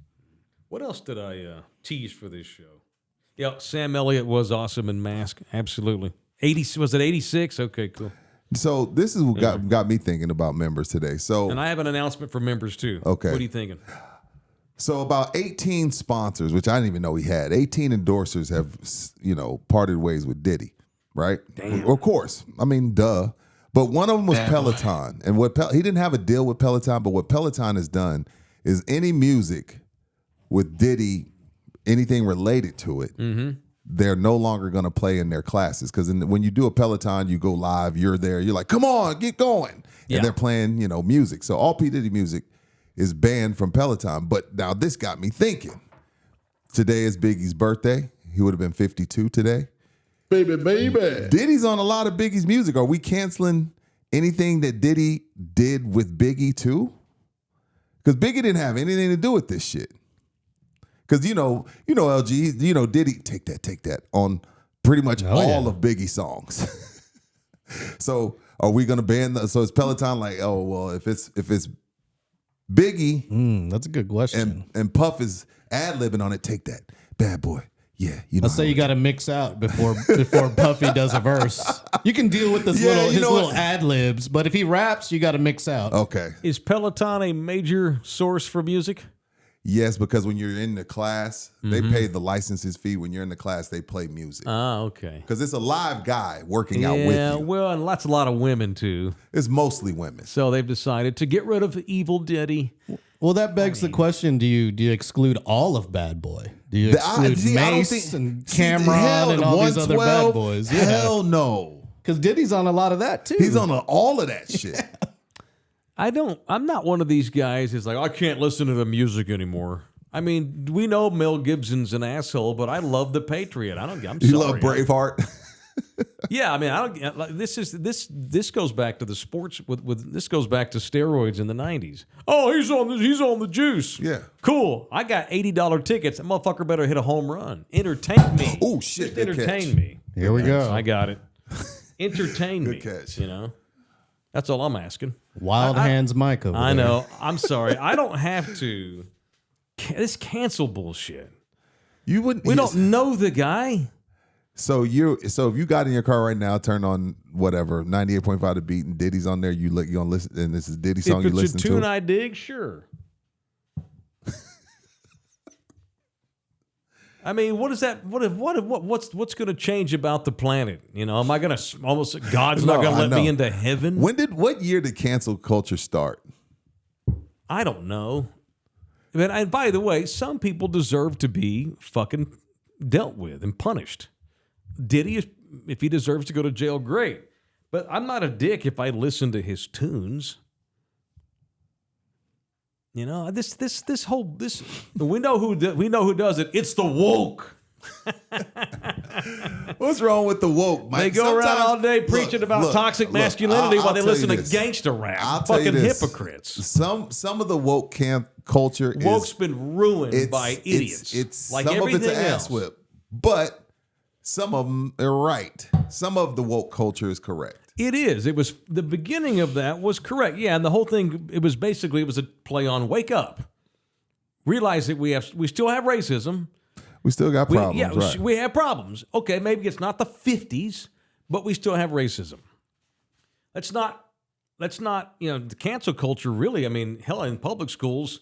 What else did I tease for this show? Yeah, Sam Elliott was awesome in Mask. Absolutely. Was it 86? Okay, cool. So this is what got me thinking about members today. So And I have an announcement for members too. Okay. What are you thinking? So about 18 sponsors, which I didn't even know he had, 18 endorsers have, parted ways with Diddy, right? Damn. Of course. I mean, duh. But one of them was Peloton. And he didn't have a deal with Peloton, but what Peloton has done is any music with Diddy, anything related to it, they're no longer going to play in their classes. Because when you do a Peloton, you go live, you're there, you're like, come on, get going. Yeah. And they're playing, music. So all P. Diddy music is banned from Peloton. But now this got me thinking. Today is Biggie's birthday. He would have been 52 today. Baby. Diddy's on a lot of Biggie's music. Are we canceling anything that Diddy did with Biggie too? Because Biggie didn't have anything to do with this shit. Because LG, Diddy, take that on pretty much all of Biggie's songs. So are we gonna ban so is Peloton like, oh well, if it's Biggie That's a good question. and Puff is ad-libbing on it, take that. Bad boy. Yeah, Let's say you got to mix out before Puffy does a verse. You can deal with his little ad libs, but if he raps, you got to mix out. Okay. Is Peloton a major source for music? Yes, because when you're in the class, they pay the licenses fee. When you're in the class, they play music. Ah, okay. Because it's a live guy working out with Yeah, you. well, and a lot of women too. It's mostly women. So they've decided to get rid of Evil Diddy. Well, that begs the question: Do you exclude all of Bad Boy? Do you exclude Mace and Cameron and all these other bad boys? Yeah. Hell no. Because Diddy's on a lot of that too. He's on all of that shit. I'm not one of these guys who's like, I can't listen to the music anymore. I mean, we know Mel Gibson's an asshole, but I love The Patriot. I'm sorry. You love Braveheart? Yeah, I mean, I don't. Like, this goes back to the sports. This goes back to steroids in the '90s. Oh, he's on the juice. Yeah, cool. I got $80 tickets. That motherfucker better hit a home run. Entertain me. Oh shit! Just entertain me. Here we go. I got it. Entertain me. Good catch. You know, that's all I'm asking. Wild Hands Mike over there. I know. I'm sorry. I don't have to. This cancel bullshit. You wouldn't. We don't know the guy. So if you got in your car right now, turn on whatever 98.5 The Beat, and Diddy's on there. You gonna listen, and this is Diddy song you listen to. If it's a tune I dig, sure. I mean, what is that? What's going to change about the planet? You know, am I going to almost God's not going to let me into heaven? What year did cancel culture start? I don't know. And by the way, some people deserve to be fucking dealt with and punished. Diddy, if he deserves to go to jail, great. But I'm not a dick if I listen to his tunes. You know, we know who does it. It's the woke. What's wrong with the woke, Mike? They go around all day preaching about toxic masculinity while they listen to gangster rap. Fucking hypocrites. Some of the woke culture woke's been ruined by idiots. It's like some of everything it's an else. ass whip, but some of them are right. Some of the woke culture is correct. It is. It was the beginning of that was correct. Yeah, and the whole thing it was a play on wake up. Realize that we still have racism. We still got problems. Right. We have problems. Okay, maybe it's not the 50s, but we still have racism. Let's not the cancel culture really. I mean, hell, in public schools,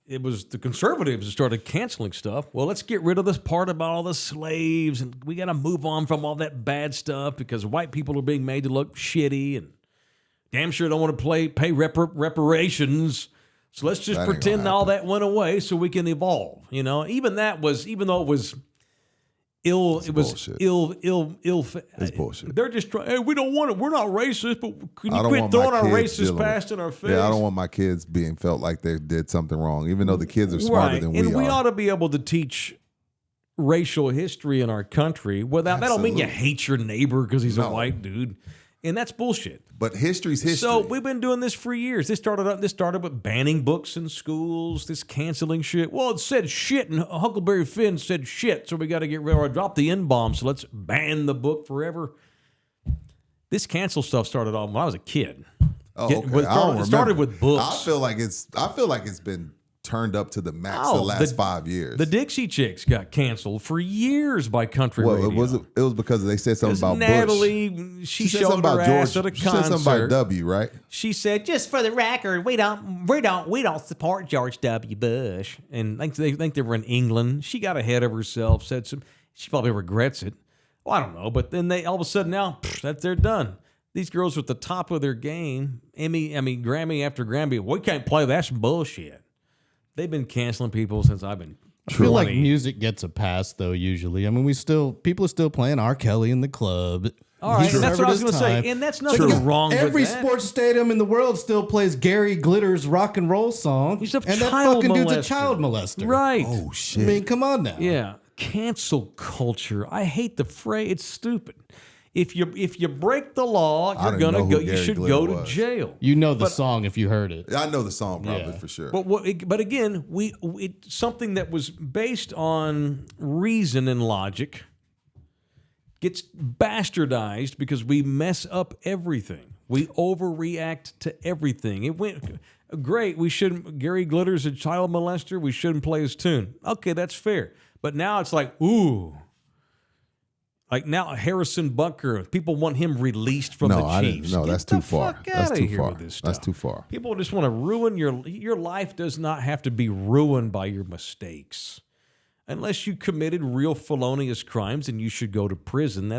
it was the conservatives that started canceling stuff. Well, let's get rid of this part about all the slaves, and we got to move on from all that bad stuff because white people are being made to look shitty, and damn sure don't want to pay reparations. So let's just pretend all that went away so we can evolve. You know, even though it was ill. It's bullshit. It's bullshit. They're just trying. Hey, we don't want it. We're not racist, but can you quit throwing our racist past in our face? Yeah, I don't want my kids being felt like they did something wrong, even though the kids are smarter than we are. And we ought to be able to teach racial history in our country without. That don't mean you hate your neighbor because he's a white dude, and that's bullshit. But history's history. So we've been doing this for years. This started with banning books in schools, this canceling shit. Well, it said shit, and Huckleberry Finn said shit, so we got to get rid of it. Drop the N-bomb, so let's ban the book forever. This cancel stuff started off when I was a kid. Oh, okay. It started with books. I feel like it's been turned up to the max the last 5 years. The Dixie Chicks got canceled for years by country radio. It was because they said something about Natalie, Bush. she showed her ass at a concert. She said something about W, right? She said, "Just for the record, we don't support George W. Bush." And they think they were in England. She got ahead of herself. She probably regrets it. Well, I don't know, but then they all of a sudden now they're done. These girls are at the top of their game. Grammy after Grammy. We can't play. That's bullshit. They've been canceling people since I've been 20. I feel like music gets a pass, though, usually. I mean, people are still playing R. Kelly in the club. All right, and that's what I was going to say. And that's nothing wrong with that. Every sports stadium in the world still plays Gary Glitter's rock and roll song. He's a and that child fucking dude's a molester. child molester. Right. Oh, shit. I mean, come on now. Yeah. Cancel culture. I hate the phrase. It's stupid. If you break the law, you're gonna go. You should go to jail. You know the song if you heard it. I know the song probably for sure. But again, something that was based on reason and logic gets bastardized because we mess up everything. We overreact to everything. It went great. We shouldn't. Gary Glitter's a child molester. We shouldn't play his tune. Okay, that's fair. But now it's like, ooh. Like now, Harrison Butker, people want him released from the Chiefs. No, that's Get too the far. fuck That's outta too here far. with this That's stuff. too far. People just want to ruin your life. Does not have to be ruined by your mistakes, unless you committed real felonious crimes, and you should go to prison.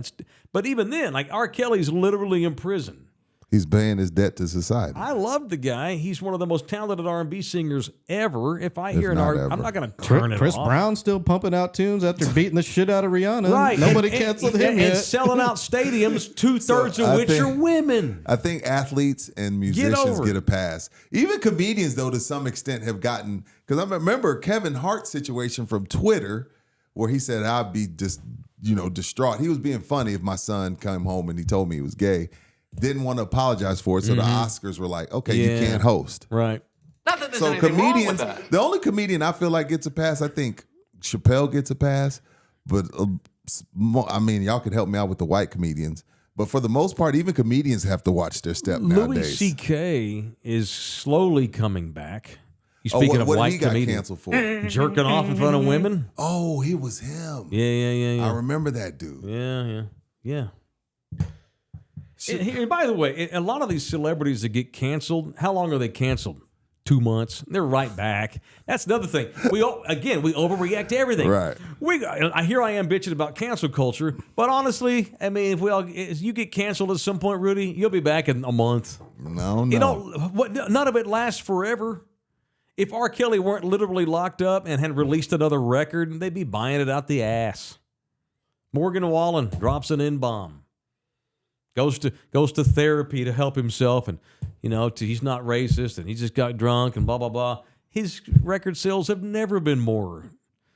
But even then, like R. Kelly's literally in prison. He's paying his debt to society. I love the guy. He's one of the most talented R&B singers ever. If I hear an not R, I'm ever. not going to turn it Chris off. Brown still pumping out tunes after beating the shit out of Rihanna. Right. Nobody And- canceled and, him and yet. selling out stadiums, 2/3 So, of I which think- are women. I think athletes and musicians over get it. a pass. Even comedians, though, to some extent have gotten, because I remember Kevin Hart's situation from Twitter where he said, I'd be just, distraught. He was being funny if my son came home and he told me he was gay. Didn't want to apologize for it. So the Oscars were like, okay, Yeah. you can't host. Right. Not that there's So anything wrong with comedians, that. the only comedian I feel like gets a pass, I think Chappelle gets a pass. But y'all can help me out with the white comedians. But for the most part, even comedians have to watch their step Louis nowadays. C.K. is slowly coming back. You speaking of what white he got comedians, canceled for? jerking off in front of women. Oh, he was him. Yeah. I remember that dude. Yeah. And by the way, a lot of these celebrities that get canceled, how long are they canceled? 2 months. They're right back. That's another thing. We overreact to everything. Right. Here I am bitching about cancel culture, but honestly, I mean, if you get canceled at some point, Rudy, you'll be back in a month. No. None of it lasts forever. If R. Kelly weren't literally locked up and had released another record, they'd be buying it out the ass. Morgan Wallen drops an N-bomb. Goes to therapy to help himself, and he's not racist, and he just got drunk, and blah blah blah. His record sales have never been more.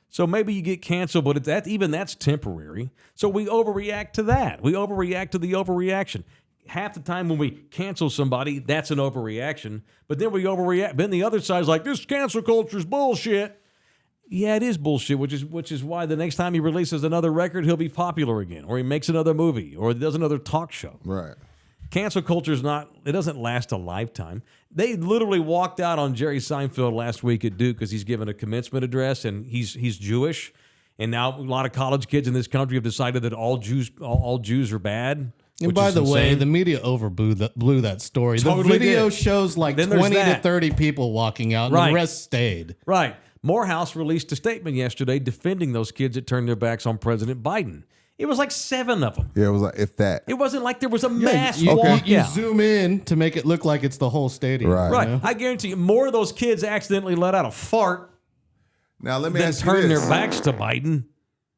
So maybe you get canceled, but that's temporary. So we overreact to that. We overreact to the overreaction. Half the time when we cancel somebody, that's an overreaction. But then we overreact. Then the other side's like, this cancel culture is bullshit. Yeah, it is bullshit, which is why the next time he releases another record, he'll be popular again, or he makes another movie, or does another talk show. Right. Cancel culture it doesn't last a lifetime. They literally walked out on Jerry Seinfeld last week at Duke because he's given a commencement address, and he's Jewish. And now a lot of college kids in this country have decided that all Jews are bad. And by the way, the media blew that story. Totally the video did. shows like Then there's 20 to that. 30 people walking out, and Right. the rest stayed. Right. Morehouse released a statement yesterday defending those kids that turned their backs on President Biden. It was like 7 of them. Yeah, it was like, if that. It wasn't like there was a mass You walkout. zoom in to make it look like it's the whole stadium. Right. Right. you know? I guarantee you, more of those kids accidentally let out a fart Now, let me than ask you turned this. their backs to Biden.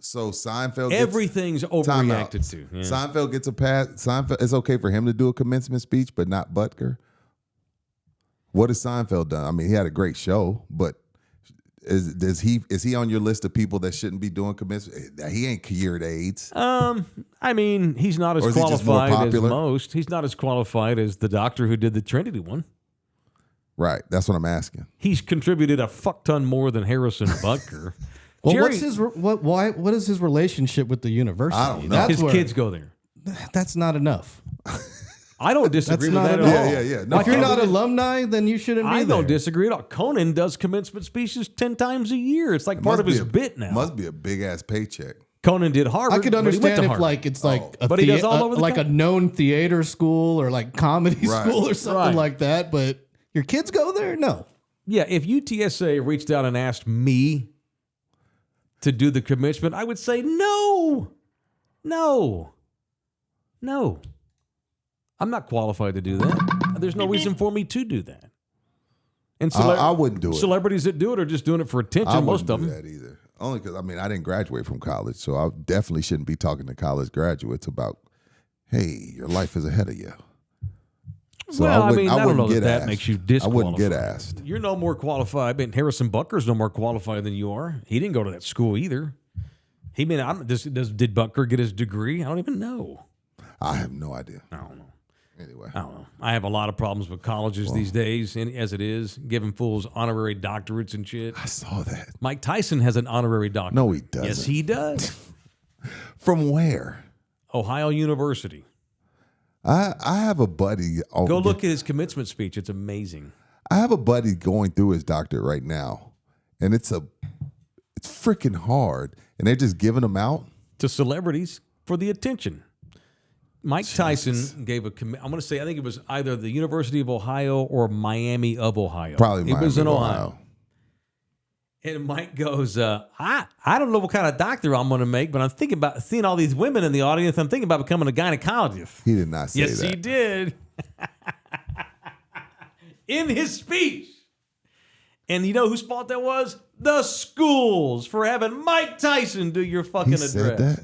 So Seinfeld Everything's Time out. overreacted to. Yeah. Seinfeld gets a pass. Seinfeld, it's okay for him to do a commencement speech, but not Butker. What has Seinfeld done? I mean, he had a great show, but is he on your list of people that shouldn't be doing commencement? He ain't cured AIDS. I mean, he's not as Or is he just more qualified as popular? most. He's not as qualified as the doctor who did the Trinity one. Right. That's what I'm asking. He's contributed a fuck ton more than Harrison Butker. Well, Jerry- what is his relationship with the university? I don't know. That's his where- kids go there. That's not enough. I don't disagree with not that at enough. all. Yeah. No, If you're not alumni, then you shouldn't be I there. don't disagree at all. Conan does commencement speeches 10 times a year. It's like It part must of his be bit now. Must be a big ass paycheck. Conan did Harvard. I could but he went understand to if Harvard. like it's like a But he does all over the like a country. known theater school or like comedy Right. school or something Right. like that. But your kids go there? No. Yeah, if UTSA reached out and asked me to do the commencement, I would say no. I'm not qualified to do that. There's no reason for me to do that. And I wouldn't do it. Celebrities that do it are just doing it for attention, I most wouldn't of do them. that either. Only because, I didn't graduate from college, so I definitely shouldn't be talking to college graduates about, hey, your life is ahead of you. So Well, I wouldn't- mean, I don't know wouldn't that get that makes you asked. I wouldn't get disqualified. asked. You're no more qualified. I mean, Harrison Butker's no more qualified than you are. He didn't go to that school either. Did Butker get his degree? I don't even know. I have no idea. I don't know. Anyway. I don't know. I have a lot of problems with colleges these days, and as it is, giving fools honorary doctorates and shit. I saw that. Mike Tyson has an honorary doctorate. No, he doesn't. Yes, he does. From where? Ohio University. I have a buddy. Go look at his commencement speech. It's amazing. I have a buddy going through his doctorate right now, and it's freaking hard, and they're just giving them out. To celebrities, for the attention. Mike Tyson gave a I'm going to say, I think it was either the University of Ohio or Miami of Ohio. Probably It Miami was in of Ohio. And Mike goes, I don't know what kind of doctor I'm going to make, but I'm thinking about seeing all these women in the audience. I'm thinking about becoming a gynecologist. He did not say that. Yes, he did. In his speech. And you know whose fault that was? The schools for having Mike Tyson do your fucking address. Said that?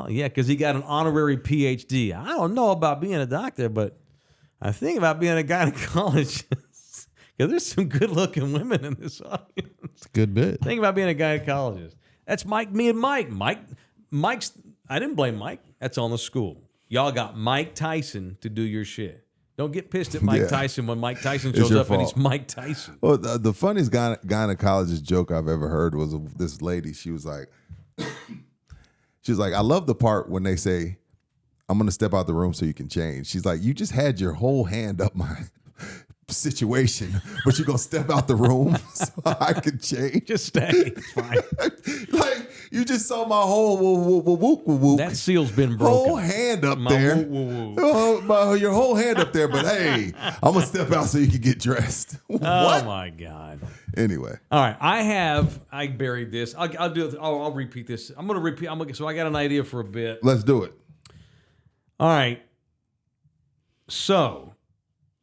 Yeah, because he got an honorary PhD. I don't know about being a doctor, but I think about being a gynecologist. Because there's some good-looking women in this audience. It's a good bit. Think about being a gynecologist. That's me and Mike. Mike's. I didn't blame Mike. That's on the school. Y'all got Mike Tyson to do your shit. Don't get pissed at Mike Tyson when Mike Tyson shows up and he's Mike Tyson. Well, the funniest gynecologist joke I've ever heard was of this lady. She was like, I love the part when they say, I'm going to step out the room so you can change. She's like, you just had your whole hand up my situation, but you're going to step out the room so I can change? Just stay. It's fine. Like, you just saw my whole whoop. That seal's been broken. Whole hand up there. Your whole hand up there, but hey, I'm going to step out so you can get dressed. What? Oh, my God. Anyway. All right. I buried this. I'll do it. I'll repeat this. I'm going to repeat. So I got an idea for a bit. Let's do it. All right. So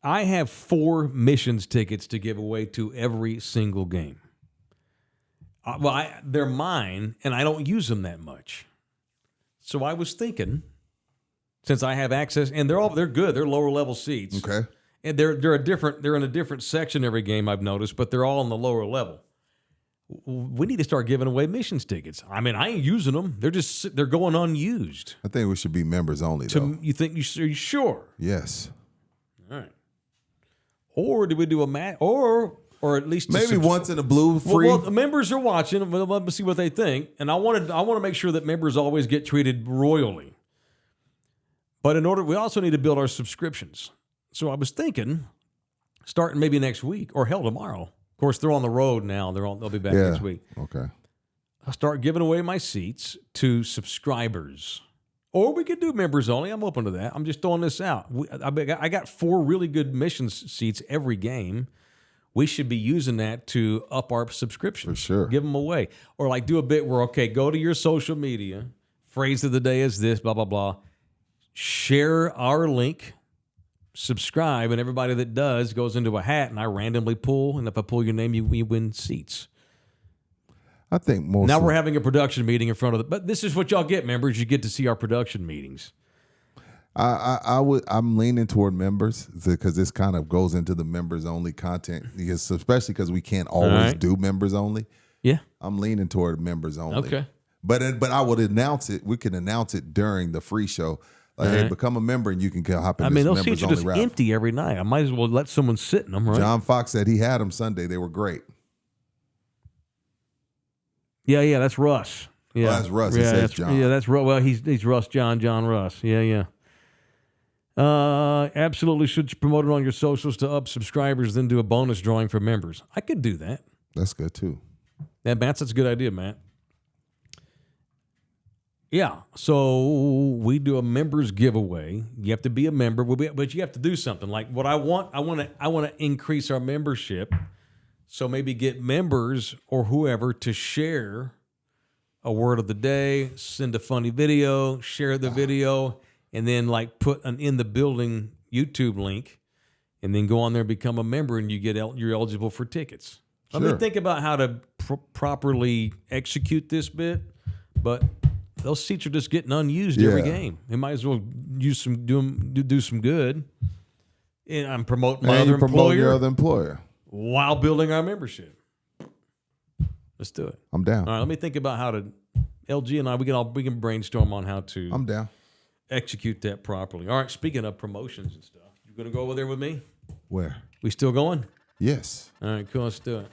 I have 4 missions tickets to give away to every single game. They're mine, and I don't use them that much. So I was thinking, since I have access, and they're good. They're lower level seats. Okay. And they're in a different section every game, I've noticed, but they're all on the lower level. We need to start giving away missions tickets. I mean, I ain't using them. They're going unused. I think we should be members only, though. You think are you sure? Yes. All right. Or do we do a match? Or at least maybe once in a blue free. Well, the members are watching. We'll let me see what they think. And I want to make sure that members always get treated royally. But we also need to build our subscriptions. So I was thinking, starting maybe next week or hell tomorrow. Of course, they're on the road now. They'll be back next week. Okay. I'll start giving away my seats to subscribers. Or we could do members only. I'm open to that. I'm just throwing this out. I got 4 really good missions seats every game. We should be using that to up our subscriptions. For sure. Give them away. Or like do a bit where, okay, go to your social media. Phrase of the day is this, blah, blah, blah. Share our link. Subscribe. And everybody that does goes into a hat. And I randomly pull. And if I pull your name, you win seats. I think most. Now we're having a production meeting in front of but this is what y'all get, members. You get to see our production meetings. I'm leaning toward members because this kind of goes into the members only content, especially because we can't always do members only. Yeah, I'm leaning toward members only. Okay, but I would announce it. We can announce it during the free show. Like, hey, become a member and you can hop in. Those seats are just empty every night. I might as well let someone sit in them. Right? John Fox said he had them Sunday. They were great. Yeah, that's Russ. Yeah, that's Russ. Yeah, he says John. Yeah, that's Russ. Well, he's Russ, John Russ. Yeah. Absolutely should promote it on your socials to up subscribers, then do a bonus drawing for members. I could do that. That's good too. Yeah, Matt, that's a good idea, Matt. Yeah, so we do a members giveaway. You have to be a member, but you have to do something. Like what I want to increase our membership. So maybe get members or whoever to share a word of the day, send a funny video, share the video, and then like put an in the building YouTube link, and then go on there and become a member, and you're eligible for tickets. Let me think about how to properly execute this bit, but those seats are just getting unused every game. They might as well do some good. And I'm promoting my other employer. Promote your other employer. While building our membership. Let's do it. I'm down. All right, let me think about how to LG and I we can brainstorm on how to I'm down. Execute that properly. All right, speaking of promotions and stuff, you gonna go over there with me? Where? We still going? Yes. All right, cool, let's do it.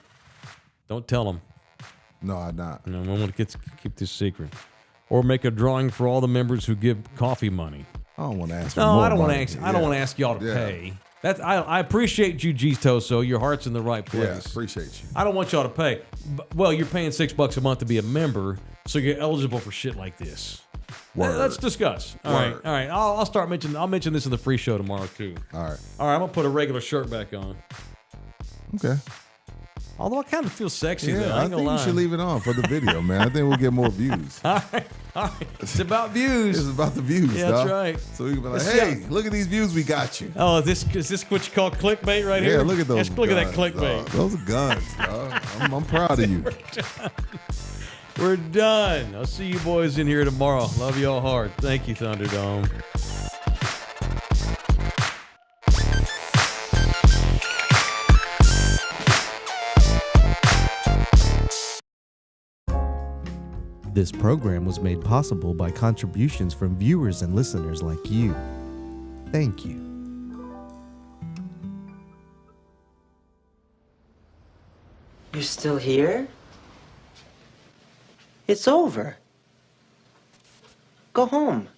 Don't tell them. No, I'm not. No, I want to keep this secret. Or make a drawing for all the members who give coffee money. I don't want to ask for No, more I don't want money. to ask. I don't want to ask y'all to pay. I appreciate you, G's Toso. Your heart's in the right place. Yeah, appreciate you. I don't want y'all to pay. Well, you're paying $6 a month to be a member, so you're eligible for shit like this. Word. Let's discuss. All Word. right. I'll start mentioning. I'll mention this in the free show tomorrow too. All right. I'm gonna put a regular shirt back on. Okay. Although I kind of feel sexy. Yeah, though. I ain't think gonna you lie. should leave it on for the video, man. I think we'll get more views. All right. It's about views. It's about the views, Yeah, dog. that's right. So we can be like, Let's hey, see look at these views we got you. Oh, is this what you call clickbait right here? Yeah, look at those. Yes, look at that guns, clickbait. dog. Those are guns, dog. I'm proud of you. We're done. I'll see you boys in here tomorrow. Love you all hard. Thank you, Thunderdome. This program was made possible by contributions from viewers and listeners like you. Thank you. You're still here? It's over. Go home.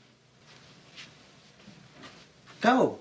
Go.